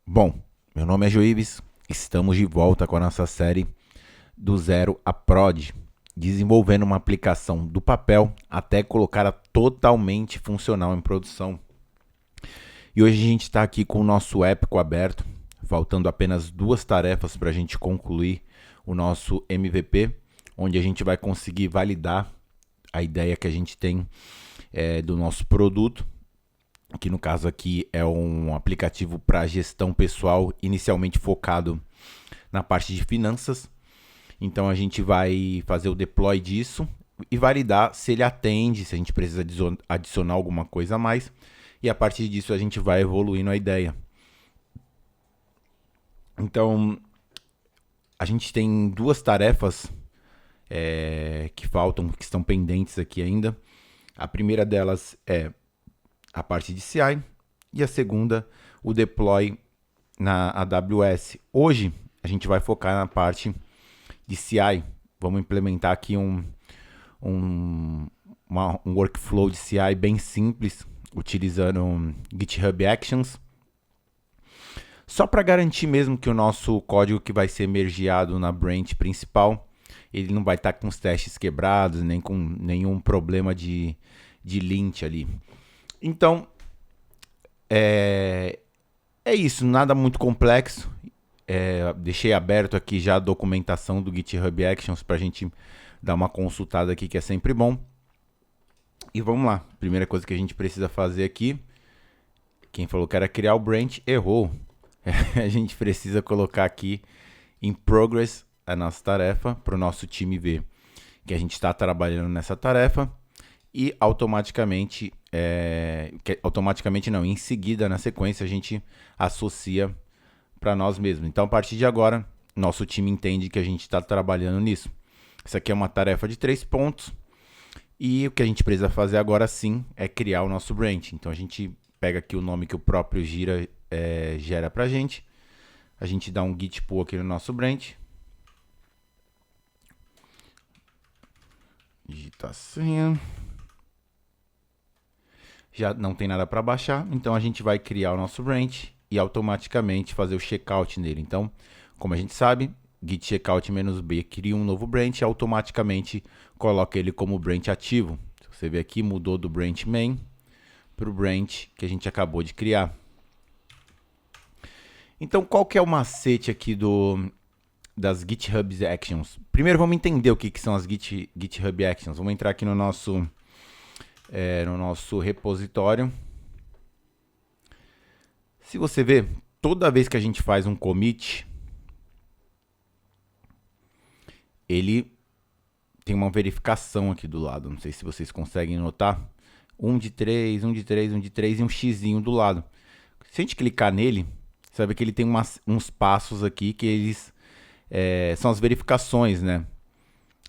Bom, meu nome é Joíbes, estamos de volta com a nossa série do zero a prod, desenvolvendo uma aplicação do papel até colocá-la totalmente funcional em produção. E hoje a gente está aqui com o nosso épico aberto, faltando apenas duas tarefas para a gente concluir o nosso MVP, onde a gente vai conseguir validar a ideia que a gente tem do nosso produto, que no caso aqui é um aplicativo para gestão pessoal, inicialmente focado na parte de finanças. Então a gente vai fazer o deploy disso e validar se ele atende, se a gente precisa adicionar alguma coisa a mais. E a partir disso a gente vai evoluindo a ideia. Então a gente tem duas tarefas que faltam, que estão pendentes aqui ainda. A primeira delas é a parte de CI e a segunda, o deploy na AWS. Hoje a gente vai focar na parte de CI. Vamos implementar aqui um workflow de CI bem simples, utilizando GitHub Actions. Só para garantir mesmo que o nosso código que vai ser mergeado na branch principal, ele não vai estar com os testes quebrados, nem com nenhum problema de lint ali. Então, é isso, nada muito complexo. Deixei aberto aqui já a documentação do GitHub Actions para a gente dar uma consultada aqui, que é sempre bom. E vamos lá, primeira coisa que a gente precisa fazer aqui, quem falou que era criar o branch, errou. A gente precisa colocar aqui em progress a nossa tarefa para o nosso time ver que a gente está trabalhando nessa tarefa e automaticamente, em seguida, na sequência, a gente associa para nós mesmos. Então, a partir de agora, nosso time entende que a gente está trabalhando nisso. Isso aqui é uma tarefa de 3 pontos e o que a gente precisa fazer agora sim é criar o nosso branch. Então, a gente pega aqui o nome que o próprio Gira gera para a gente dá um git pull aqui no nosso branch, digita a senha, já não tem nada para baixar, então a gente vai criar o nosso branch e automaticamente fazer o checkout nele. Então, como a gente sabe, git checkout "-b" cria um novo branch e automaticamente coloca ele como branch ativo. Você vê aqui, mudou do branch main para o branch que a gente acabou de criar. Então, qual que é o macete aqui das GitHub Actions? Primeiro, vamos entender o que são as GitHub Actions. Vamos entrar aqui no nosso repositório. Se você ver, toda vez que a gente faz um commit, ele tem uma verificação aqui do lado. Não sei se vocês conseguem notar. 1 de 3, 1 de 3, 1 de 3 e um xizinho do lado. Se a gente clicar nele, você vai ver que ele tem uns passos aqui que eles são as verificações, né,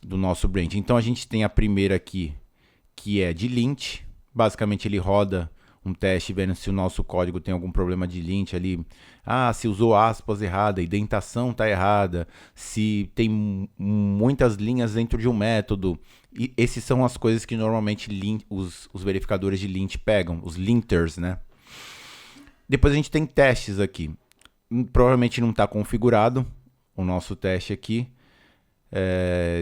do nosso branch. Então a gente tem a primeira aqui, que é de lint. Basicamente ele roda um teste vendo se o nosso código tem algum problema de lint ali. Se usou aspas errada, a indentação está errada, se tem muitas linhas dentro de um método. E essas são as coisas que normalmente os verificadores de lint pegam, os linters, né? Depois a gente tem testes aqui. Provavelmente não está configurado o nosso teste aqui.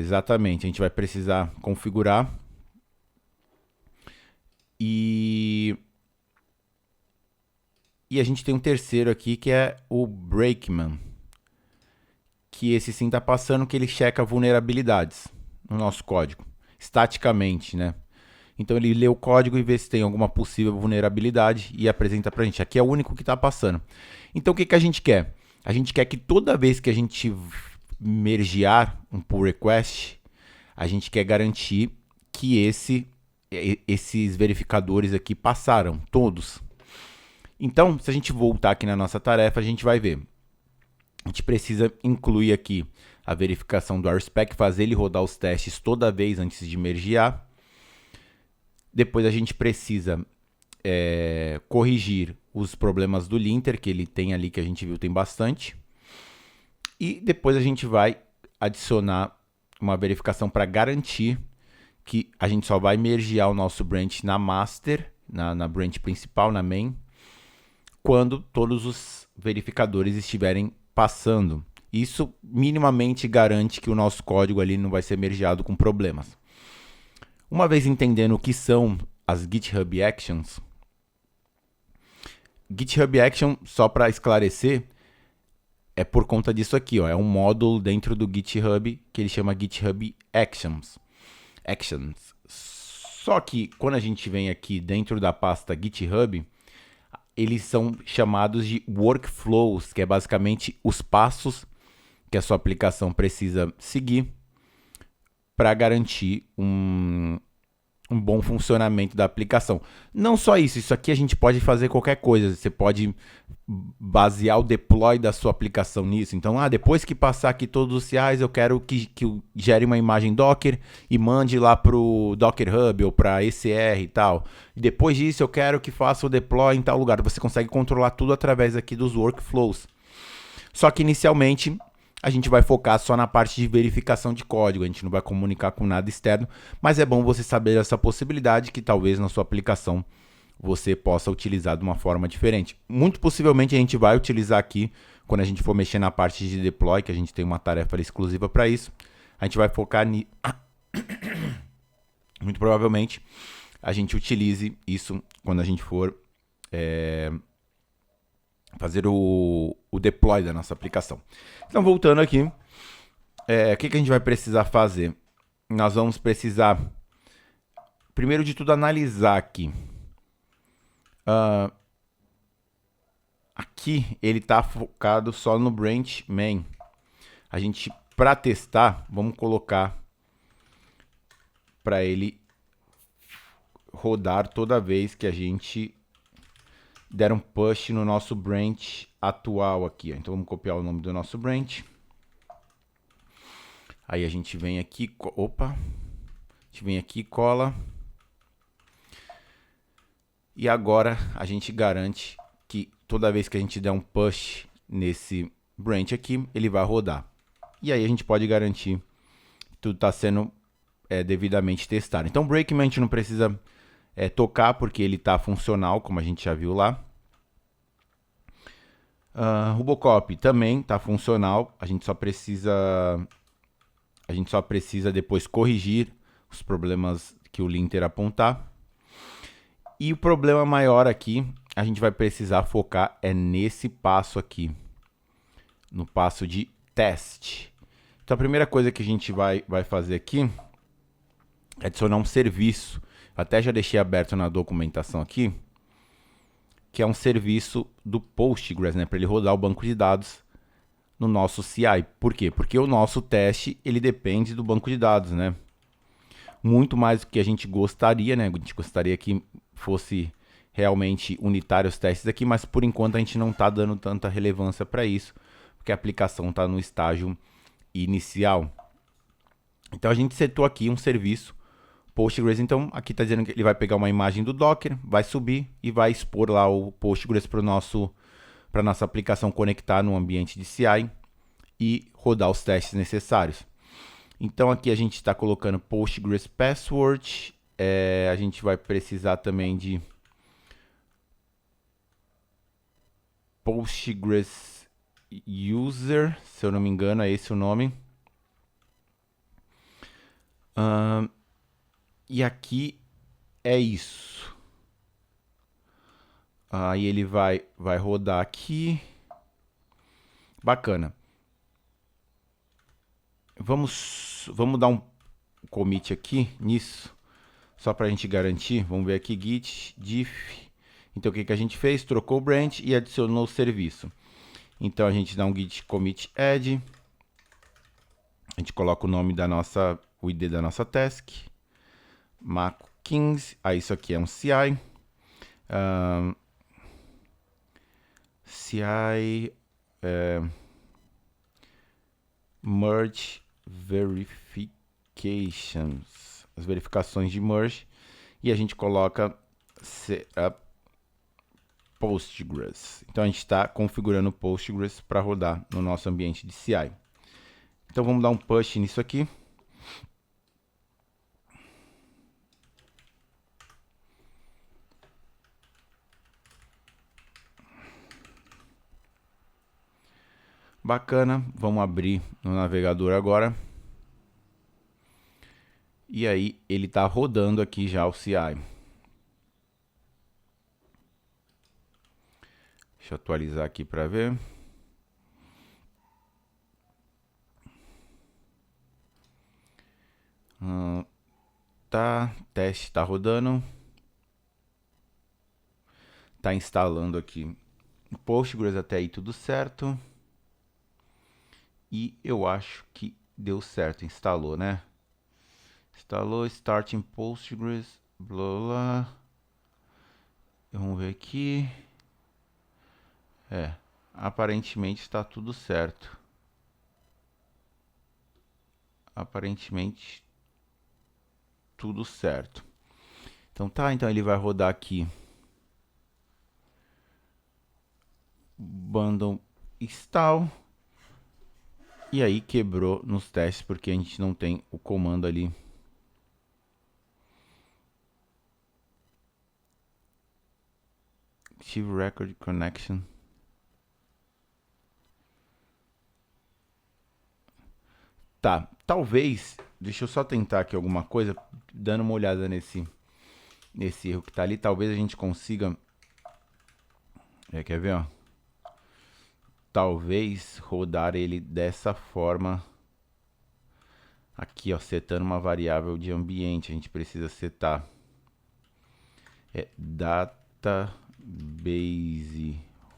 Exatamente, a gente vai precisar configurar. E a gente tem um terceiro aqui que é o Brakeman, que esse sim está passando, que ele checa vulnerabilidades no nosso código, estaticamente, né? Então ele lê o código e vê se tem alguma possível vulnerabilidade e apresenta para a gente. Aqui é o único que está passando. Então o que a gente quer? A gente quer que toda vez que a gente mergear um pull request, a gente quer garantir que esses verificadores aqui passaram, todos. Então, se a gente voltar aqui na nossa tarefa, a gente vai ver. A gente precisa incluir aqui a verificação do RSpec, fazer ele rodar os testes toda vez antes de mergear. Depois a gente precisa corrigir os problemas do linter, que ele tem ali, que a gente viu tem bastante. E depois a gente vai adicionar uma verificação para garantir que a gente só vai mergear o nosso branch na master, na branch principal, na main, quando todos os verificadores estiverem passando. Isso minimamente garante que o nosso código ali não vai ser mergeado com problemas. Uma vez entendendo o que são as GitHub Actions, GitHub Action, só para esclarecer, é por conta disso aqui, ó, é um módulo dentro do GitHub que ele chama GitHub Actions. Só que quando a gente vem aqui dentro da pasta GitHub, eles são chamados de workflows, que é basicamente os passos que a sua aplicação precisa seguir para garantir um bom funcionamento da aplicação. Não só isso, isso aqui a gente pode fazer qualquer coisa. Você pode basear o deploy da sua aplicação nisso. Então, depois que passar aqui todos os CIs, eu quero que gere uma imagem Docker e mande lá para o Docker Hub ou para ECR e tal. E depois disso, eu quero que faça o deploy em tal lugar. Você consegue controlar tudo através aqui dos workflows. Só que inicialmente a gente vai focar só na parte de verificação de código, a gente não vai comunicar com nada externo, mas é bom você saber essa possibilidade que talvez na sua aplicação você possa utilizar de uma forma diferente. Muito possivelmente a gente vai utilizar aqui, quando a gente for mexer na parte de deploy, que a gente tem uma tarefa exclusiva para isso, a gente vai focar nisso. Muito provavelmente a gente utilize isso quando a gente for fazer o deploy da nossa aplicação. Então, voltando aqui, o que a gente vai precisar fazer? Nós vamos precisar, primeiro de tudo, analisar aqui. Aqui ele está focado só no branch main. A gente, para testar, vamos colocar para ele rodar toda vez que a gente der um push no nosso branch atual aqui. Então vamos copiar o nome do nosso branch. Aí a gente vem aqui, a gente vem aqui, cola. E agora a gente garante que toda vez que a gente der um push nesse branch aqui, ele vai rodar. E aí a gente pode garantir que tudo está sendo devidamente testado. Então o Breakman a gente não precisa tocar porque ele está funcional, como a gente já viu lá. Robocop também está funcional, a gente só precisa depois corrigir os problemas que o linter apontar. E o problema maior aqui, a gente vai precisar focar nesse passo aqui, no passo de teste. Então a primeira coisa que a gente vai fazer aqui é adicionar um serviço. Até já deixei aberto na documentação aqui, que é um serviço do Postgres, né, para ele rodar o banco de dados no nosso CI. Por quê? Porque o nosso teste ele depende do banco de dados, né? Muito mais do que a gente gostaria, né? A gente gostaria que fosse realmente unitário os testes aqui, mas por enquanto a gente não está dando tanta relevância para isso, porque a aplicação está no estágio inicial. Então a gente setou aqui um serviço Postgres, então aqui está dizendo que ele vai pegar uma imagem do Docker, vai subir e vai expor lá o Postgres para a nossa aplicação conectar no ambiente de CI e rodar os testes necessários. Então aqui a gente está colocando Postgres Password, a gente vai precisar também de Postgres User, se eu não me engano é esse o nome. E aqui é isso. Aí ele vai rodar aqui. Bacana. Vamos dar um commit aqui nisso, só para a gente garantir. Vamos ver aqui, git diff. Então o que a gente fez? Trocou o branch e adicionou o serviço. Então a gente dá um git commit add. A gente coloca o nome da nossa, o ID da nossa task. Maco 15. Aí isso aqui é um CI. CI merge verifications, as verificações de merge, e a gente coloca setup Postgres. Então a gente está configurando o Postgres para rodar no nosso ambiente de CI. Então vamos dar um push nisso aqui. Bacana, vamos abrir no navegador agora. E aí ele está rodando aqui já o CI. Deixa eu atualizar aqui para ver. Tá, teste está rodando. Tá instalando aqui o Postgres, até aí tudo certo. E eu acho que deu certo, instalou, né? Instalou, starting Postgres, blá blá. Vamos ver aqui. Aparentemente está tudo certo. Aparentemente tudo certo. Então tá, então ele vai rodar aqui bundle install. E aí quebrou nos testes porque a gente não tem o comando ali. Active record connection. Tá, talvez, deixa eu só tentar aqui alguma coisa, dando uma olhada nesse erro que tá ali, talvez a gente consiga, quer ver, ó? Talvez rodar ele dessa forma, aqui, ó, setando uma variável de ambiente, a gente precisa setar database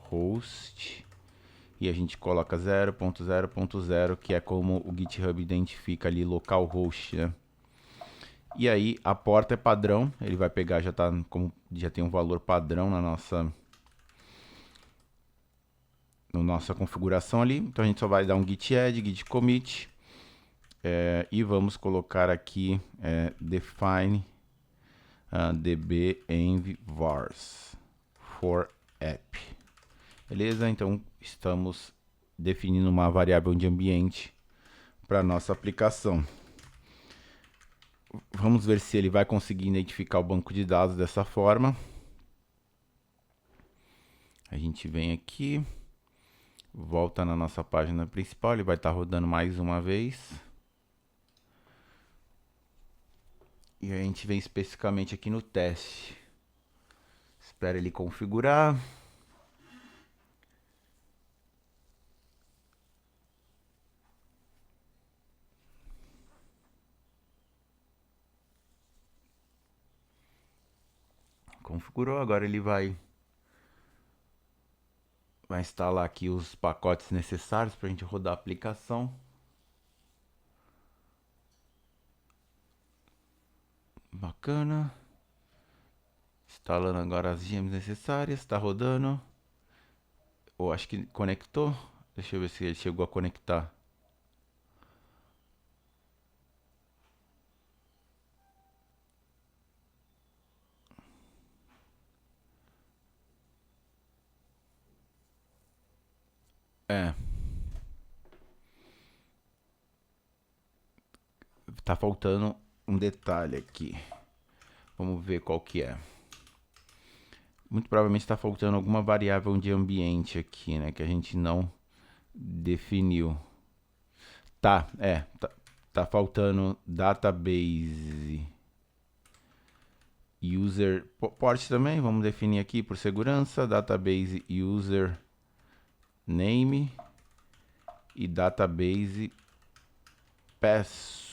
host, e a gente coloca 0.0.0, que é como o GitHub identifica ali localhost, né? E aí a porta é padrão, ele vai pegar, já tem um valor padrão na nossa configuração ali. Então a gente só vai dar um git add, git commit, e vamos colocar aqui define db env vars for app. Beleza? Então estamos definindo uma variável de ambiente para nossa aplicação. Vamos ver se ele vai conseguir identificar o banco de dados dessa forma. A gente vem aqui, volta na nossa página principal, ele vai estar rodando mais uma vez. E a gente vem especificamente aqui no teste. Espera ele configurar. Configurou, agora ele vai instalar aqui os pacotes necessários para a gente rodar a aplicação. Bacana. Instalando agora as gems necessárias, está rodando. Ou acho que conectou. Deixa eu ver se ele chegou a conectar. Tá faltando um detalhe aqui. Vamos ver qual que é. Muito provavelmente está faltando alguma variável de ambiente aqui, né? Que a gente não definiu. Tá faltando database user port também. Vamos definir aqui por segurança. Database user name e database password.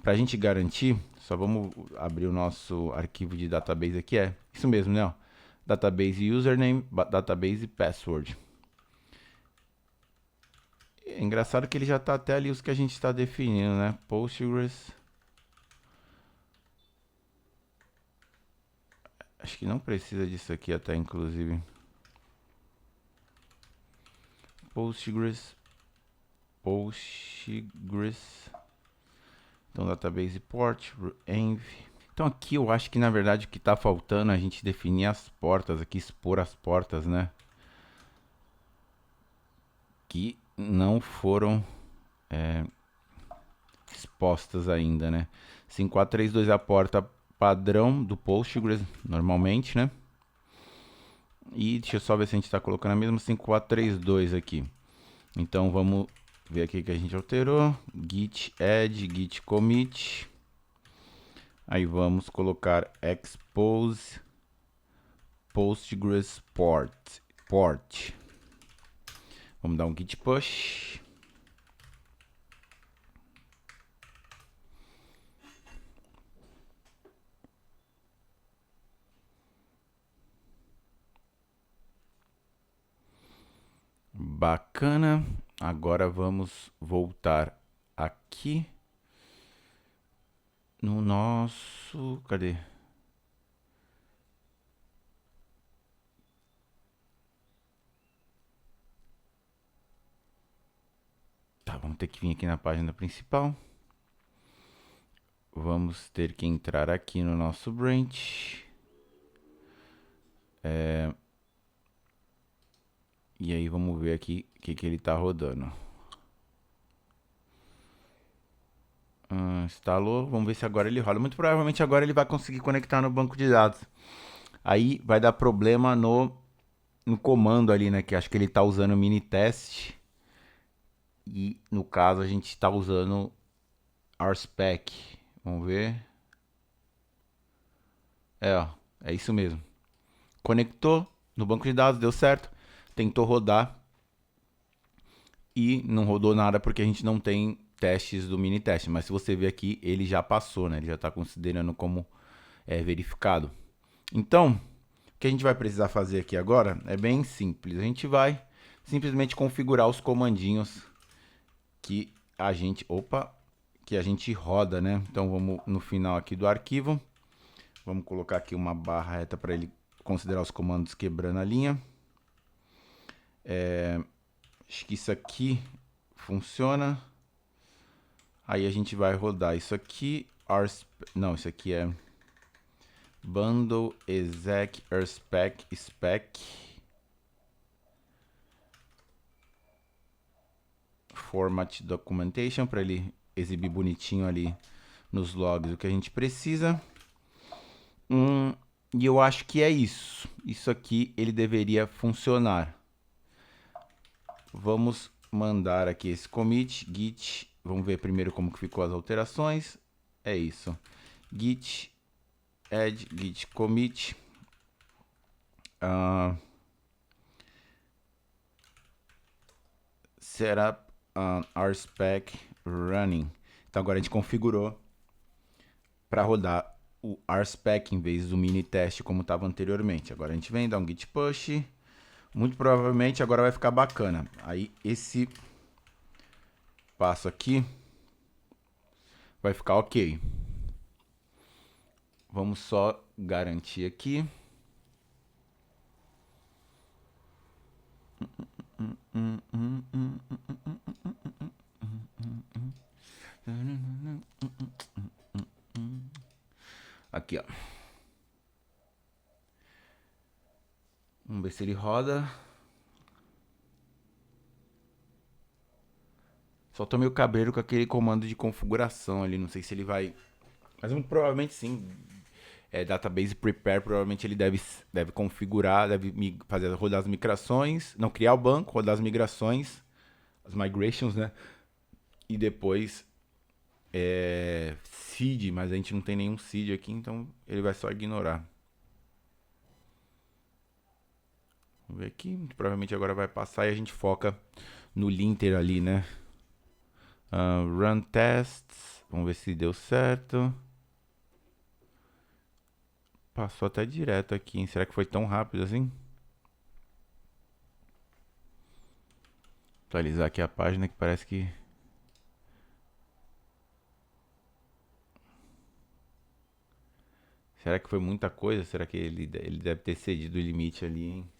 Para a gente garantir, só vamos abrir o nosso arquivo de database aqui. É isso mesmo, né? Database username, database password. É engraçado que ele já está até ali os que a gente está definindo, né? Postgres. Acho que não precisa disso aqui até, inclusive. Postgres. Então, database port, env. Então, aqui eu acho que, na verdade, o que está faltando é a gente definir as portas aqui, expor as portas, né? Que não foram expostas ainda, né? 5432 é a porta padrão do Postgres, normalmente, né? E deixa eu só ver se a gente está colocando a mesma 5432 aqui. Então vamos ver aqui que a gente alterou. Git add, git commit. Aí vamos colocar expose Postgres port. Vamos dar um git push. Bacana. Agora vamos voltar aqui no nosso... Cadê? Tá, vamos ter que vir aqui na página principal. Vamos ter que entrar aqui no nosso branch. E aí vamos ver aqui o que ele está rodando. Instalou, vamos ver se agora ele roda. Muito provavelmente agora ele vai conseguir conectar no banco de dados. Aí vai dar problema no comando ali, né? Que acho que ele está usando o mini test. E no caso a gente está usando RSpec. Vamos ver. Ó, é isso mesmo. Conectou no banco de dados, deu certo. Tentou rodar e não rodou nada porque a gente não tem testes do mini teste. Mas se você ver aqui, ele já passou, né? Ele já está considerando como verificado. Então, o que a gente vai precisar fazer aqui agora é bem simples. A gente vai simplesmente configurar os comandinhos que a gente, que a gente roda, né? Então vamos no final aqui do arquivo. Vamos colocar aqui uma barra reta para ele considerar os comandos quebrando a linha. Acho que isso aqui funciona. Aí a gente vai rodar isso aqui. Não, isso aqui é bundle exec rspec spec format documentation para ele exibir bonitinho ali nos logs o que a gente precisa. E eu acho que é isso. Isso aqui ele deveria funcionar. Vamos mandar aqui esse commit, git. Vamos ver primeiro como que ficou as alterações. É isso. Git add, git commit. Setup RSpec running. Então agora a gente configurou para rodar o RSpec em vez do mini teste como estava anteriormente. Agora a gente vem, dá um git push. Muito provavelmente agora vai ficar bacana. Aí esse passo aqui vai ficar ok. Vamos só garantir aqui. Aqui, ó. Vamos ver se ele roda. Só tô meio cabreiro com aquele comando de configuração ali. Não sei se ele vai... Mas muito provavelmente sim. Database prepare, provavelmente ele deve configurar, deve fazer rodar as migrações. Não, criar o banco, rodar as migrações. As migrations, né? E depois seed, mas a gente não tem nenhum seed aqui, então ele vai só ignorar. Vamos ver aqui, provavelmente agora vai passar e a gente foca no linter ali, né? Run tests, vamos ver se deu certo. Passou até direto aqui, hein? Será que foi tão rápido assim? Atualizar aqui a página que parece que... Será que foi muita coisa? Será que ele deve ter cedido o limite ali, hein?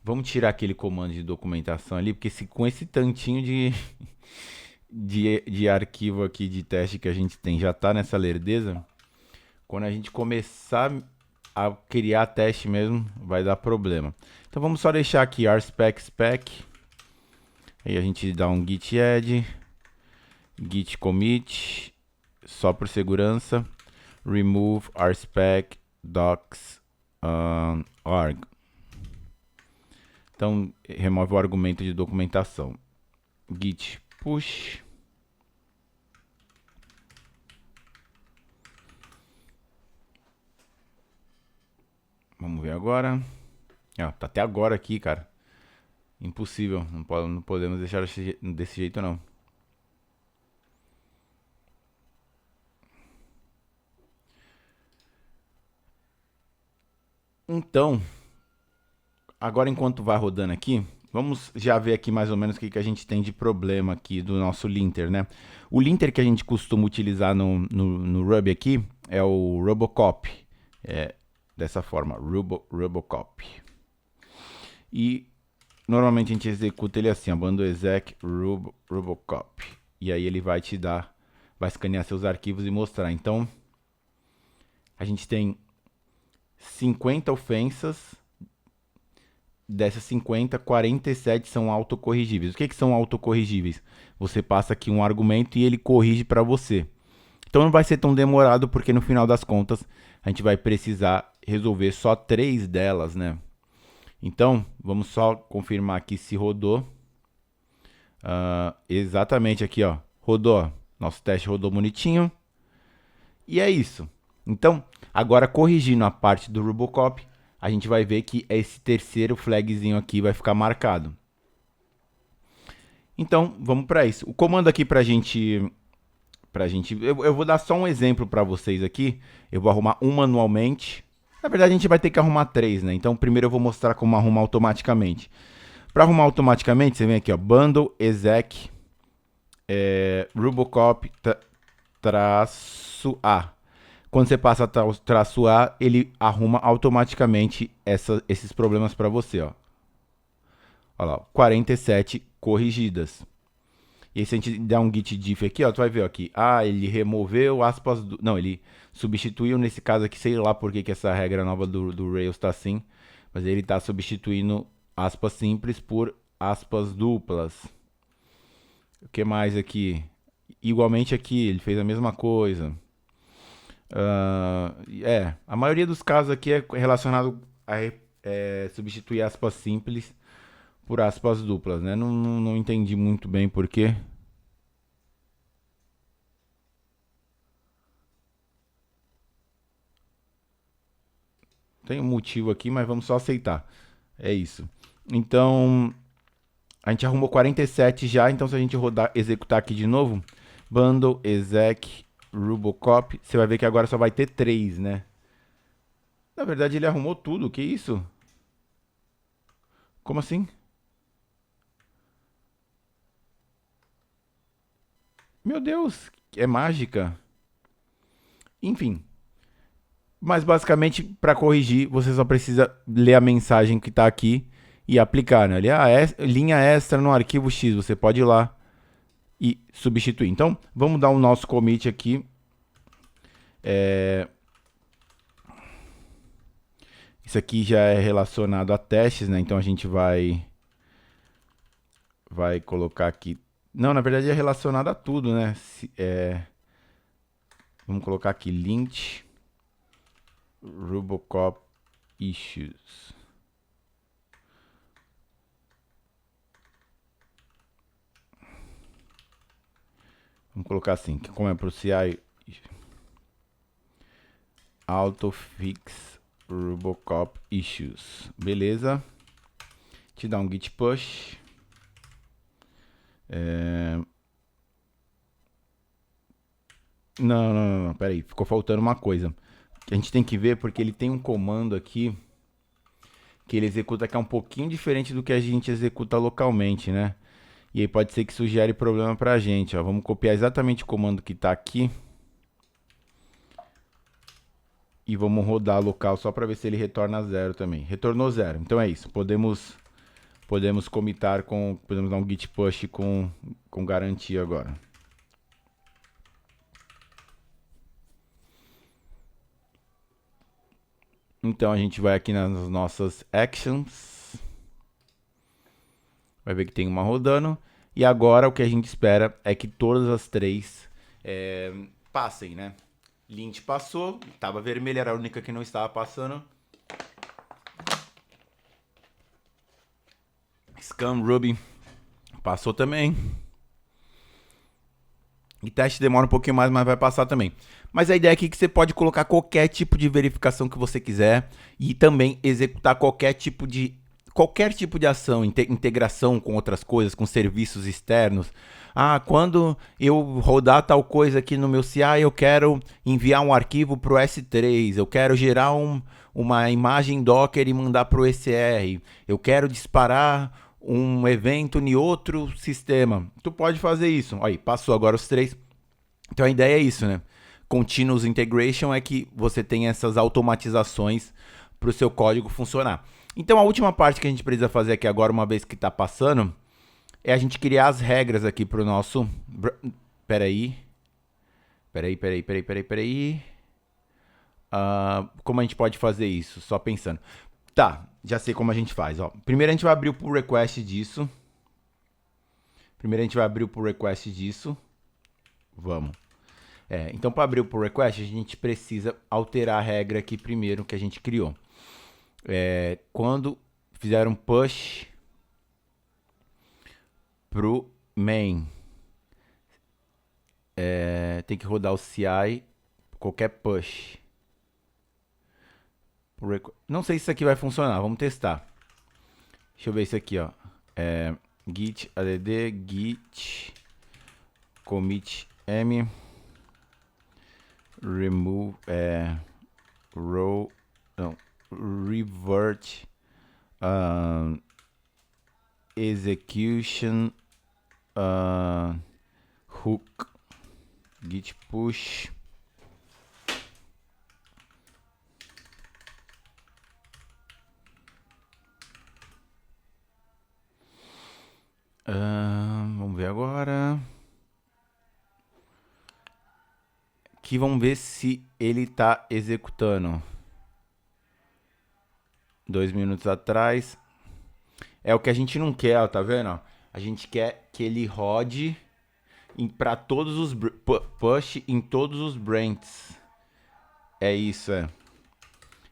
Vamos tirar aquele comando de documentação ali, porque com esse tantinho de arquivo aqui de teste que a gente tem já tá nessa lerdeza, quando a gente começar a criar teste mesmo, vai dar problema. Então vamos só deixar aqui RSpec spec. Aí a gente dá um git add, git commit, só por segurança. Remove RSpec docs.org. Então, remove o argumento de documentação. Git push. Vamos ver agora. Tá até agora aqui, cara. Impossível. Não podemos deixar desse jeito, não. Então, agora enquanto vai rodando aqui, vamos já ver aqui mais ou menos o que a gente tem de problema aqui do nosso linter, né? O linter que a gente costuma utilizar no Ruby aqui é o Robocop. Dessa forma, Robocop. E normalmente a gente executa ele assim, bando exec Robocop. E aí ele vai vai escanear seus arquivos e mostrar. Então, a gente tem 50 ofensas. Dessas 50, 47 são autocorrigíveis. O que são autocorrigíveis? Você passa aqui um argumento e ele corrige para você. Então não vai ser tão demorado, porque no final das contas a gente vai precisar resolver só 3 delas, né? Então, vamos só confirmar aqui se rodou. Exatamente aqui, ó. Rodou. Nosso teste rodou bonitinho. E é isso. Então, agora corrigindo a parte do Robocop, a gente vai ver que esse terceiro flagzinho aqui vai ficar marcado. Então, vamos para isso. O comando aqui pra gente... Eu vou dar só um exemplo para vocês aqui. Eu vou arrumar um manualmente. Na verdade, a gente vai ter que arrumar 3, né? Então, primeiro eu vou mostrar como arrumar automaticamente. Para arrumar automaticamente, você vem aqui, ó, bundle exec Robocop -A. Quando você passa traço A, ele arruma automaticamente esses problemas para você, ó. Olha lá, 47 corrigidas. E aí, se a gente der um git diff aqui, ó, tu vai ver ó, aqui. Ele removeu aspas... Não, ele substituiu, nesse caso aqui, sei lá por que essa regra nova do Rails está assim. Mas ele está substituindo aspas simples por aspas duplas. O que mais aqui? Igualmente aqui, ele fez a mesma coisa. A maioria dos casos aqui é relacionado a substituir aspas simples por aspas duplas, né? Não entendi muito bem por quê. Tem um motivo aqui, mas vamos só aceitar. É isso. Então, a gente arrumou 47 já, então se a gente executar aqui de novo, bundle exec Robocop, você vai ver que agora só vai ter 3, né? Na verdade, ele arrumou tudo, que isso? Como assim? Meu Deus, é mágica. Enfim. Mas basicamente, para corrigir, você só precisa ler a mensagem que está aqui e aplicar, né? Ali, linha extra no arquivo X, você pode ir lá e substituir. Então, vamos dar o nosso commit aqui. Isso aqui já é relacionado a testes, né? Então a gente vai colocar aqui. Não, na verdade é relacionado a tudo, né? Vamos colocar aqui lint Robocop issues. Vamos colocar assim, que como é para o CI autofix Robocop issues. Beleza? Te dá um git push. Não, peraí, ficou faltando uma coisa. A gente tem que ver porque ele tem um comando aqui que ele executa que é um pouquinho diferente do que a gente executa localmente, né? E aí pode ser que isso gere problema pra gente, ó. Vamos copiar exatamente o comando que tá aqui. E vamos rodar local só para ver se ele retorna 0 também. Retornou 0. Então é isso. Podemos commitar podemos dar um git push com garantia agora. Então a gente vai aqui nas nossas actions. Vai ver que tem uma rodando. E agora o que a gente espera é que todas as 3 passem, né? Lint passou, estava vermelha, era a única que não estava passando. Scam Ruby passou também. E teste demora um pouquinho mais, mas vai passar também. Mas a ideia aqui é que você pode colocar qualquer tipo de verificação que você quiser e também executar qualquer tipo de ação, integração com outras coisas, com serviços externos. Ah, quando eu rodar tal coisa aqui no meu CI, eu quero enviar um arquivo para o S3, eu quero gerar uma imagem Docker e mandar para o ECR, eu quero disparar um evento em outro sistema. Tu pode fazer isso. Aí, passou agora os três. Então a ideia é isso, né? Continuous Integration é que você tem essas automatizações para o seu código funcionar. Então a última parte que a gente precisa fazer aqui agora, uma vez que está passando, é a gente criar as regras aqui para o nosso... Peraí. Como a gente pode fazer isso? Só pensando. Tá, já sei como a gente faz. Ó. Primeiro a gente vai abrir o pull request disso. Vamos. Então, para abrir o pull request, a gente precisa alterar a regra aqui primeiro que a gente criou. Quando fizer um push pro main, tem que rodar o CI, qualquer push. Não sei se isso aqui vai funcionar, vamos testar. Deixa eu ver isso aqui, ó. Git add git commit m remove row não, revert execution hook git push vamos ver agora que vamos ver se ele está executando. 2 minutos atrás. É o que a gente não quer, ó, tá vendo? A gente quer que ele rode para todos os push em todos os branches. É isso,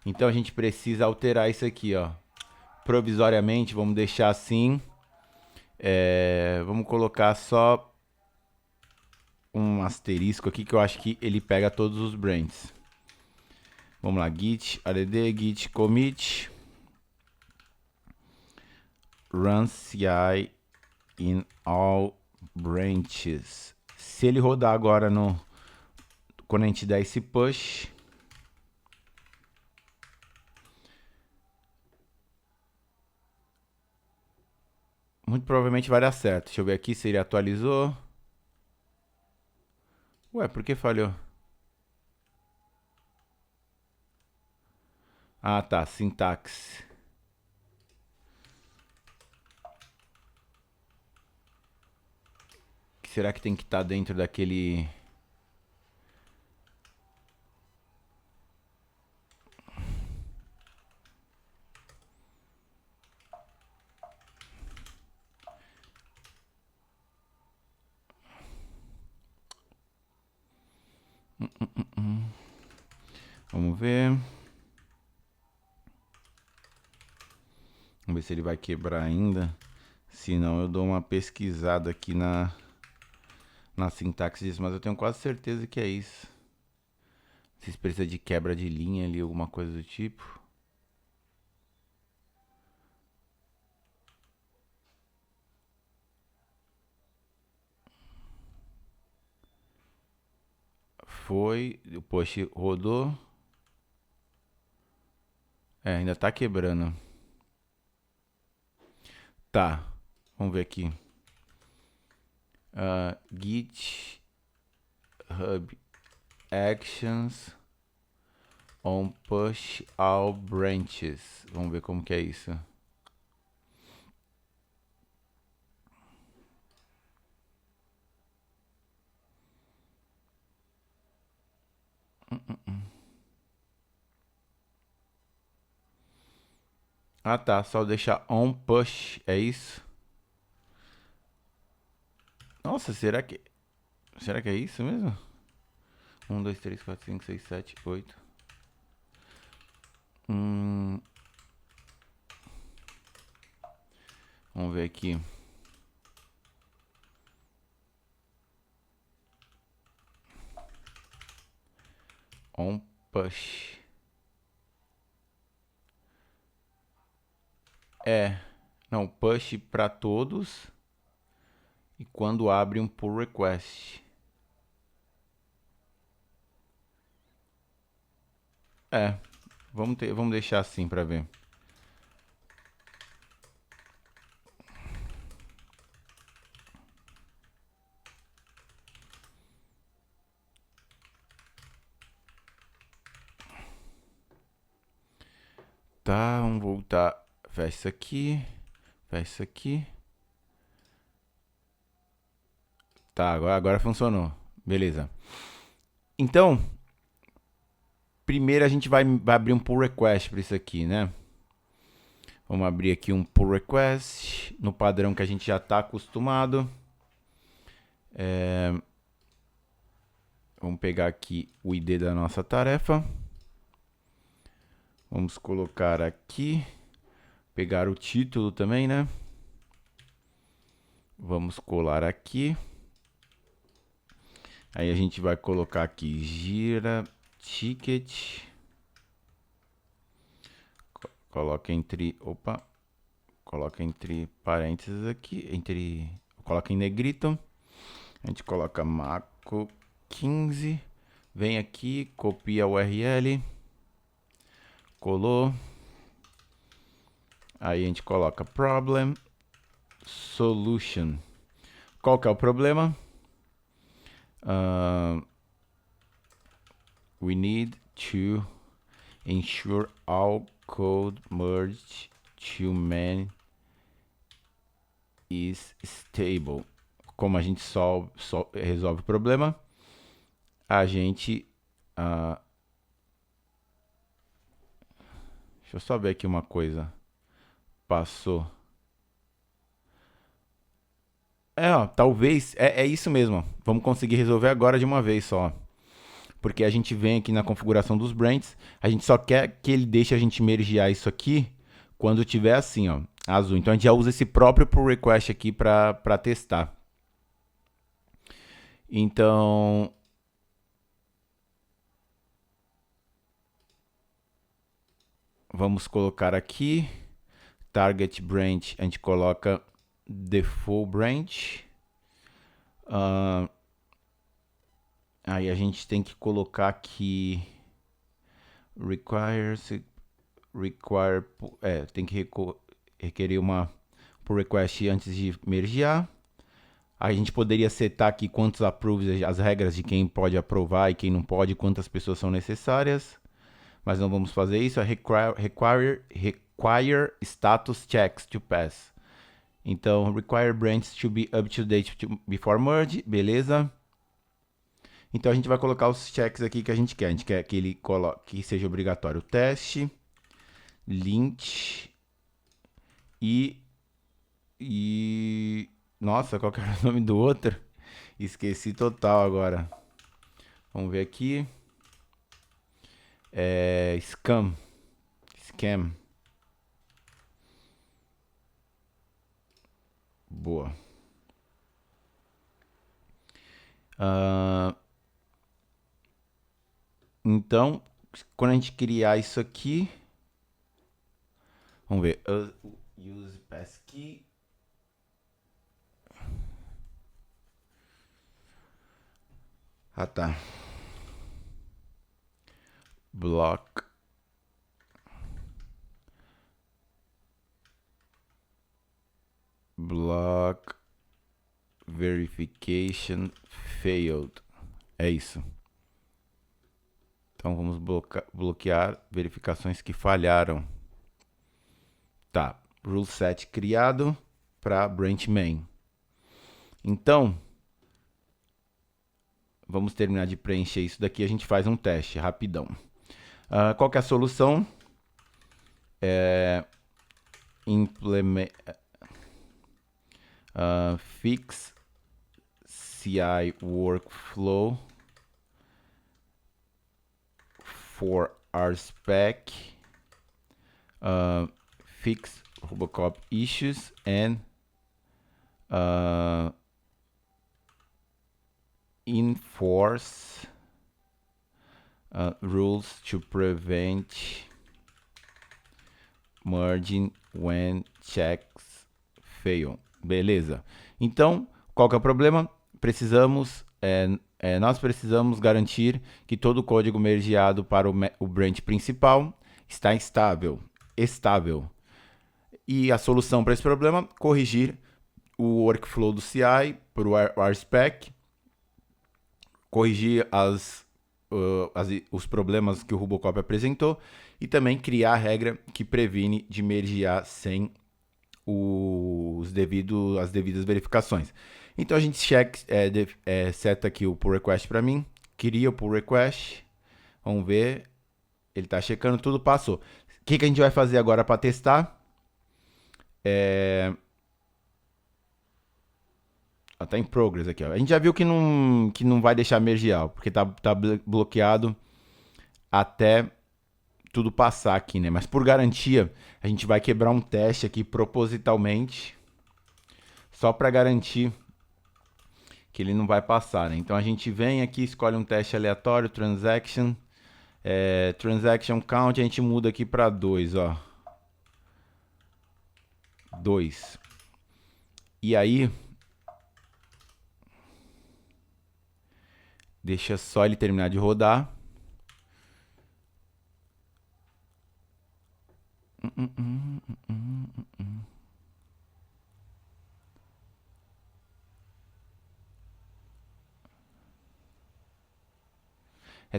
Então a gente precisa alterar isso aqui, ó. Provisoriamente, vamos deixar assim. Vamos colocar só um asterisco aqui que eu acho que ele pega todos os branches. Vamos lá, git add git commit run CI in all branches. Se ele rodar agora quando a gente der esse push, muito provavelmente vai dar certo. Deixa eu ver aqui se ele atualizou. Ué, por que falhou? Ah, tá, sintaxe. Será que tem que estar dentro daquele... Vamos ver. Vamos ver se ele vai quebrar ainda. Se não, eu dou uma pesquisada aqui na sintaxe disso, mas eu tenho quase certeza que é isso. Se precisa de quebra de linha ali, alguma coisa do tipo. Foi, o push rodou. Ainda tá quebrando. Tá, vamos ver aqui. Git hub actions on push all branches. Vamos ver como que é isso. Ah, tá. Só deixar on push. É isso? Nossa, será que é isso mesmo? 1, 2, 3, 4, 5, 6, 7, 8. Vamos ver aqui. On push. Não, push para todos. E quando abre um pull request. Vamos deixar assim para ver. Tá, vamos voltar. Fecha isso aqui. Fecha isso aqui. Tá, agora funcionou. Beleza. Então, primeiro a gente vai abrir um pull request para isso aqui, né? Vamos abrir aqui um pull request no padrão que a gente já está acostumado. Vamos pegar aqui o ID da nossa tarefa. Vamos colocar aqui. Pegar o título também, né? Vamos colar aqui. Aí a gente vai colocar aqui gira ticket. Coloca entre parênteses aqui, coloca em negrito. A gente coloca Marco 15. Vem aqui, copia a URL. Colou. Aí a gente coloca problem solution. Qual que é o problema? We need to ensure all code merged to main is stable. Como a gente resolve o problema, a gente... deixa eu só ver aqui uma coisa. Passou. Talvez... É isso mesmo. Vamos conseguir resolver agora de uma vez só. Porque a gente vem aqui na configuração dos brands, a gente só quer que ele deixe a gente mergear isso aqui quando tiver assim, ó, azul. Então a gente já usa esse próprio pull request aqui para testar. Então, vamos colocar aqui target branch, a gente coloca default branch. Aí a gente tem que colocar aqui tem que requerer uma pull request antes de mergear. A gente poderia setar aqui quantos approves, as regras de quem pode aprovar e quem não pode, quantas pessoas são necessárias. Mas não vamos fazer isso. Require status checks to pass. Então, require branches to be up to date before merge. Beleza. Então, a gente vai colocar os checks aqui que a gente quer. A gente quer que ele que seja obrigatório o teste, lint e... Nossa, qual que era o nome do outro? Esqueci total agora. Vamos ver aqui. Scam. Boa. Então, quando a gente criar isso aqui, vamos ver. Use passkey. Tá. Block verification failed. É isso. Então vamos bloquear verificações que falharam. Tá. Rule set criado para branch main. Então, vamos terminar de preencher isso daqui. A gente faz um teste rapidão. Qual que é a solução? Implement fix CI workflow for rspec fix Robocop issues and enforce rules to prevent merging when checks fail. Beleza. Então, qual que é o problema? Nós precisamos garantir que todo o código mergeado para o branch principal está estável. E a solução para esse problema, corrigir o workflow do CI para o rspec, corrigir os problemas que o Robocop apresentou e também criar a regra que previne de mergear sem as devidas verificações. Então a gente seta aqui o pull request para mim, cria o pull request, vamos ver, ele está checando tudo, passou. O que a gente vai fazer agora para testar? Tá em progress aqui, ó. A gente já viu que não vai deixar mergear, porque tá bloqueado até tudo passar aqui, né? Mas por garantia, a gente vai quebrar um teste aqui propositalmente, só para garantir que ele não vai passar, né? Então a gente vem aqui, escolhe um teste aleatório, transaction count, a gente muda aqui para 2, ó. 2. E aí, deixa só ele terminar de rodar.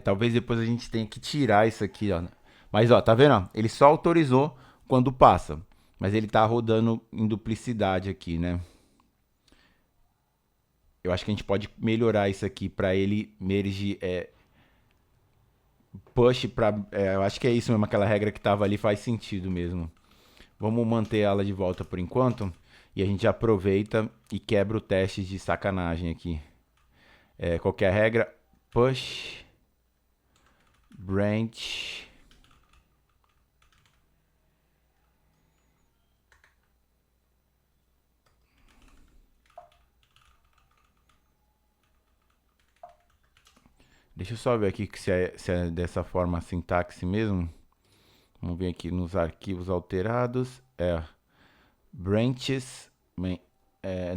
Talvez depois a gente tenha que tirar isso aqui, ó. Mas, ó, tá vendo? Ele só autorizou quando passa. Mas ele tá rodando em duplicidade aqui, né? Eu acho que a gente pode melhorar isso aqui para ele merge push para... eu acho que é isso mesmo, aquela regra que tava ali faz sentido mesmo. Vamos manter ela de volta por enquanto. E a gente aproveita e quebra o teste de sacanagem aqui. Qualquer regra, push, branch, deixa eu só ver aqui se é dessa forma a sintaxe mesmo. Vamos ver aqui nos arquivos alterados. Branches main.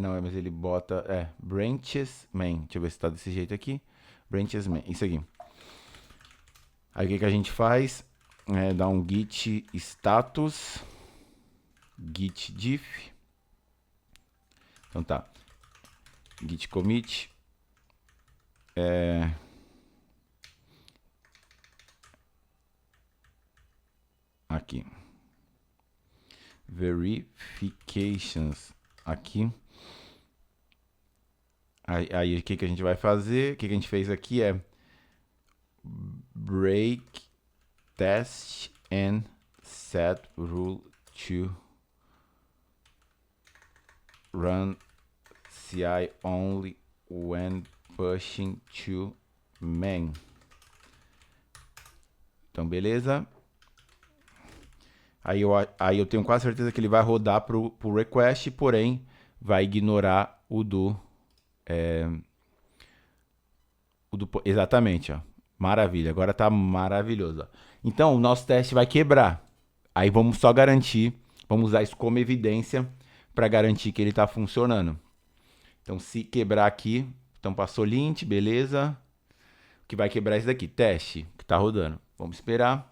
Não, mas ele bota. Branches main. Deixa eu ver se está desse jeito aqui. Branches main. Isso aqui. Aí o que a gente faz? Dá um git status. Git diff. Então tá. Git commit. Aqui. Verifications. Aqui. Aí o que a gente vai fazer? O que a gente fez aqui é break test and set rule to run CI only when pushing to main. Então, beleza. Aí eu tenho quase certeza que ele vai rodar pro request, porém vai ignorar o do... exatamente, ó. Maravilha, agora tá maravilhoso. Ó. Então, o nosso teste vai quebrar. Aí vamos só garantir, vamos usar isso como evidência para garantir que ele tá funcionando. Então, se quebrar aqui, então passou lint, beleza. O que vai quebrar é esse daqui, teste, que tá rodando. Vamos esperar.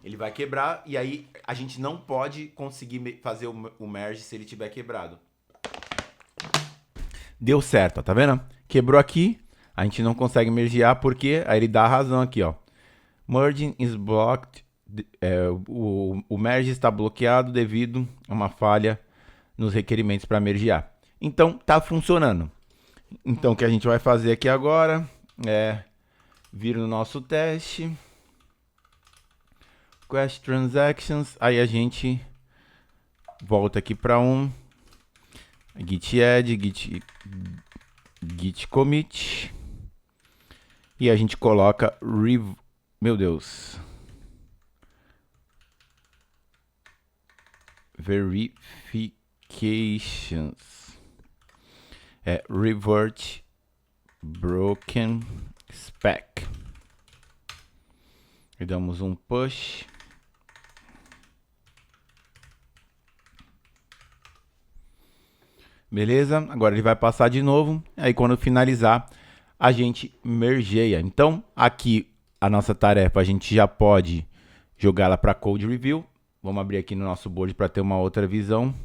Ele vai quebrar e aí a gente não pode conseguir fazer o merge se ele tiver quebrado. Deu certo, ó, tá vendo? Quebrou aqui, a gente não consegue mergear porque aí ele dá a razão aqui, ó. Merging is blocked. O merge está bloqueado devido a uma falha nos requerimentos para mergear. Então, tá funcionando. Então, o que a gente vai fazer aqui agora é vir no nosso teste. Quest transactions. Aí a gente volta aqui para git add, git commit. E a gente coloca Meu Deus. Verifications. Revert broken spec. E damos um push. Beleza? Agora ele vai passar de novo. Aí quando finalizar, a gente mergeia. Então, aqui a nossa tarefa, a gente já pode jogar ela para Code Review. Vamos abrir aqui no nosso board para ter uma outra visão.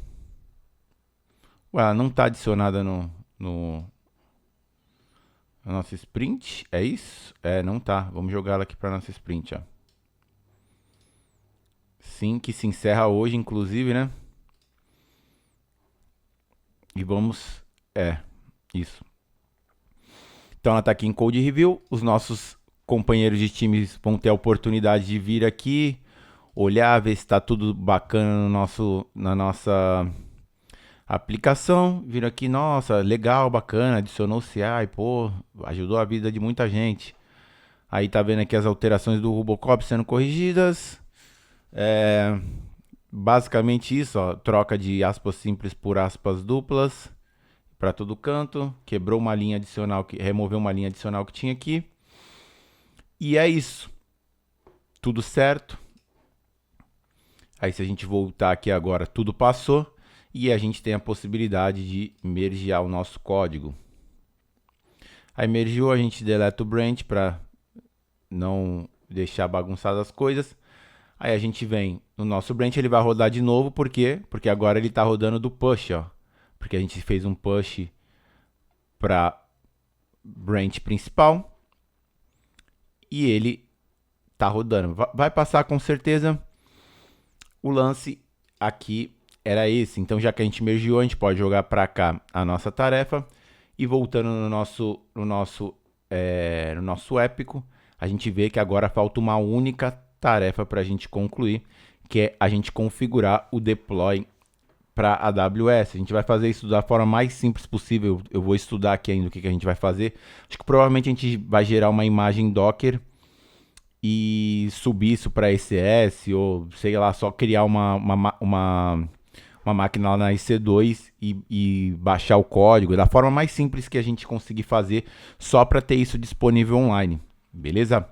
Ué, ela não está adicionada no nosso sprint, é isso? Não tá. Vamos jogar ela aqui para nossa sprint, ó. Sim, que se encerra hoje, inclusive, né? E vamos... isso. Então ela tá aqui em Code Review. Os nossos companheiros de times vão ter a oportunidade de vir aqui, olhar, ver se está tudo bacana na nossa aplicação. Vir aqui, nossa, legal, bacana, adicionou o CI, pô, ajudou a vida de muita gente. Aí tá vendo aqui as alterações do Robocop sendo corrigidas. Basicamente isso, ó, troca de aspas simples por aspas duplas para todo canto, quebrou uma linha adicional, removeu uma linha adicional que tinha aqui. E é isso. Tudo certo. Aí se a gente voltar aqui agora, tudo passou e a gente tem a possibilidade de mergear o nosso código. Aí mergeou, a gente deleta o branch para não deixar bagunçadas as coisas. Aí a gente vem no nosso branch, ele vai rodar de novo, por quê? Porque agora ele está rodando do push, ó. Porque a gente fez um push para branch principal e ele tá rodando. Vai passar com certeza. O lance aqui era esse. Então, já que a gente mergeou, a gente pode jogar para cá a nossa tarefa e voltando no nosso épico, a gente vê que agora falta uma única tarefa para a gente concluir, que é a gente configurar o deploy para a AWS. A gente vai fazer isso da forma mais simples possível. Eu vou estudar aqui ainda o que a gente vai fazer. Acho que provavelmente a gente vai gerar uma imagem Docker e subir isso para ECS, ou sei lá, só criar uma máquina lá na EC2 e baixar o código da forma mais simples que a gente conseguir fazer, só para ter isso disponível online, beleza?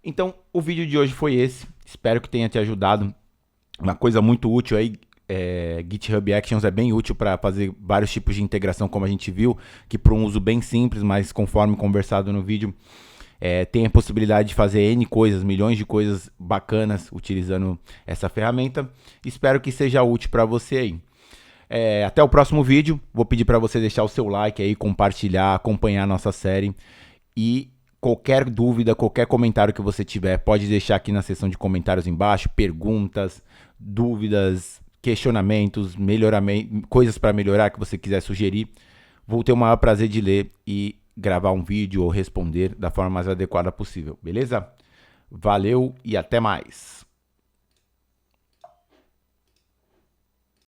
Então, o vídeo de hoje foi esse. Espero que tenha te ajudado. Uma coisa muito útil aí, GitHub Actions é bem útil para fazer vários tipos de integração, como a gente viu, que para um uso bem simples, mas conforme conversado no vídeo, tem a possibilidade de fazer N coisas, milhões de coisas bacanas utilizando essa ferramenta. Espero que seja útil para você aí. Até o próximo vídeo. Vou pedir para você deixar o seu like aí, compartilhar, acompanhar a nossa série. E qualquer dúvida, qualquer comentário que você tiver, pode deixar aqui na seção de comentários embaixo. Perguntas, dúvidas, questionamentos, melhoramento, coisas para melhorar que você quiser sugerir. Vou ter o maior prazer de ler e gravar um vídeo ou responder da forma mais adequada possível, beleza? Valeu e até mais!